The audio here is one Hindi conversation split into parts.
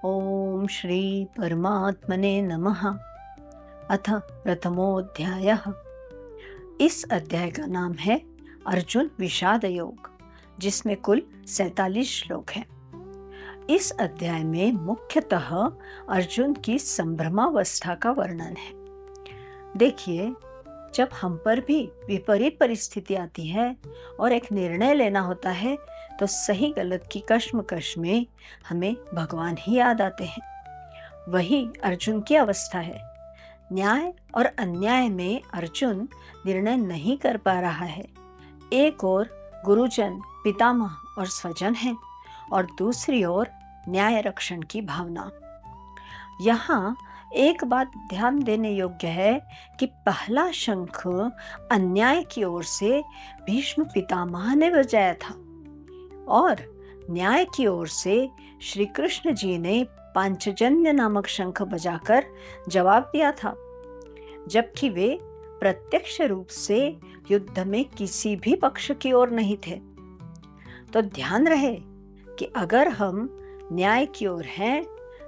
ओम श्री परमात्मने नमः। अथ प्रथमोऽध्यायः। इस अध्याय का नाम है अर्जुन विषाद योग, जिसमें कुल 47 श्लोक हैं। इस अध्याय में मुख्यतः अर्जुन की संभ्रमावस्था का वर्णन है। देखिए, जब हम पर भी विपरीत परिस्थिति आती है और एक निर्णय लेना होता है तो सही गलत की कश्मकश में हमें भगवान ही याद आते हैं। वही अर्जुन की अवस्था है। न्याय और अन्याय में अर्जुन निर्णय नहीं कर पा रहा है। एक ओर गुरुजन, पितामह और स्वजन हैं और दूसरी ओर न्याय रक्षण की भावना। यहाँ एक बात ध्यान देने योग्य है कि पहला शंख अन्याय की ओर से भीष्म पितामह ने बजाया था और न्याय की ओर से श्री कृष्ण जी ने पांचजन्य नामक शंख बजाकर जवाब दिया था, जबकि वे प्रत्यक्ष रूप से युद्ध में किसी भी पक्ष की ओर नहीं थे। तो ध्यान रहे कि अगर हम न्याय की ओर हैं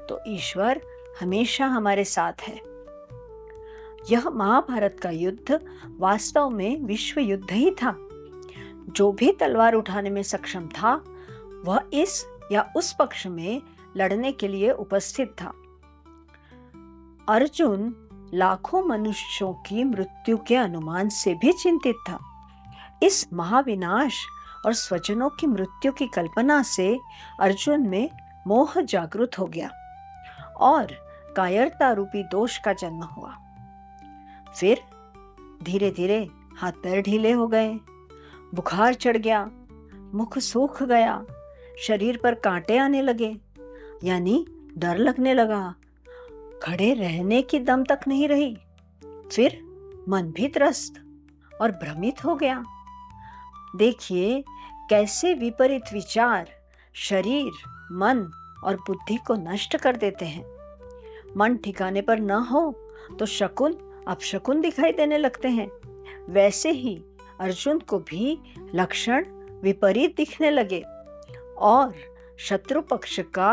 तो ईश्वर हमेशा हमारे साथ है। यह महाभारत का युद्ध वास्तव में विश्व युद्ध ही था। जो भी तलवार उठाने में सक्षम था वह इस या उस पक्ष में लड़ने के लिए उपस्थित था। अर्जुन लाखों मनुष्यों की मृत्यु के अनुमान से भी चिंतित था। इस महाविनाश और स्वजनों की मृत्यु की कल्पना से अर्जुन में मोह जागृत हो गया और कायरता रूपी दोष का जन्म हुआ। फिर धीरे धीरे हाथ पैर ढीले हो गए, बुखार चढ़ गया, मुख सूख गया, शरीर पर कांटे आने लगे, यानी डर लगने लगा, खड़े रहने की दम तक नहीं रही। फिर मन भी त्रस्त और भ्रमित हो गया। देखिए कैसे विपरीत विचार शरीर, मन और बुद्धि को नष्ट कर देते हैं। मन ठिकाने पर न हो तो शकुन अपशकुन दिखाई देने लगते हैं। वैसे ही अर्जुन को भी लक्षण विपरीत दिखने लगे और शत्रु पक्ष का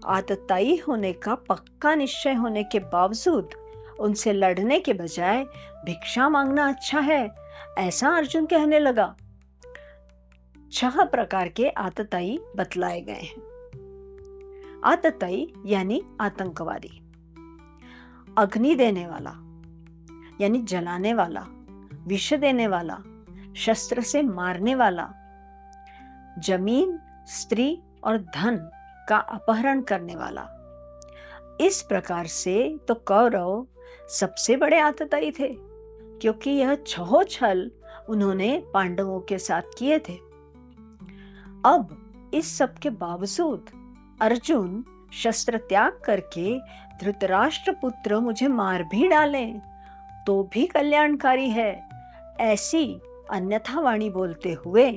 आतताई होने का पक्का निश्चय होने के बावजूद उनसे लड़ने के बजाय भिक्षा मांगना अच्छा है, ऐसा अर्जुन कहने लगा। 6 प्रकार के आतताई बतलाए गए हैं। आतताई यानी आतंकवादी, अग्नि देने वाला यानी जलाने वाला, विष देने वाला, शस्त्र से मारने वाला, जमीन, स्त्री और धन का अपहरण करने वाला। इस प्रकार से तो कौरव सबसे बड़े आतताई थे, क्योंकि यह छहोछल उन्होंने पांडवों के साथ किए थे। अब इस सब के बावजूद अर्जुन शस्त्र त्याग करके धृतराष्ट्र पुत्र मुझे मार भी डालें तो भी कल्याणकारी है, ऐसी अन्यथा वाणी बोलते हुए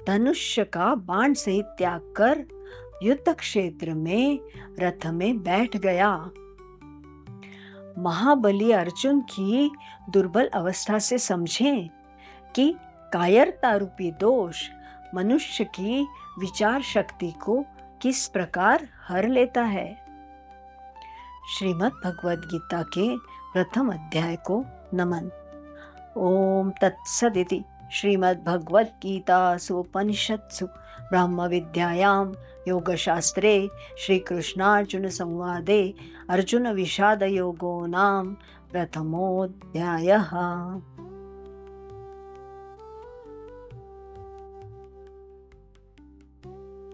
धनुष्य का बाण सहित त्याग कर युद्ध क्षेत्र में रथ में बैठ गया। महाबली अर्जुन की दुर्बल अवस्था से समझें कि कायरता रूपी दोष मनुष्य की विचार शक्ति को किस प्रकार हर लेता है। श्रीमद् भगवद गीता के प्रथम अध्याय को नमन। ओम तत्सदिति श्रीमद् भगवद गीतासु उपनिषत्सु ब्रह्म विद्यायां योगशास्त्रे श्री कृष्णार्जुन संवादे अर्जुन विषाद योगो नाम प्रथमोऽध्यायः।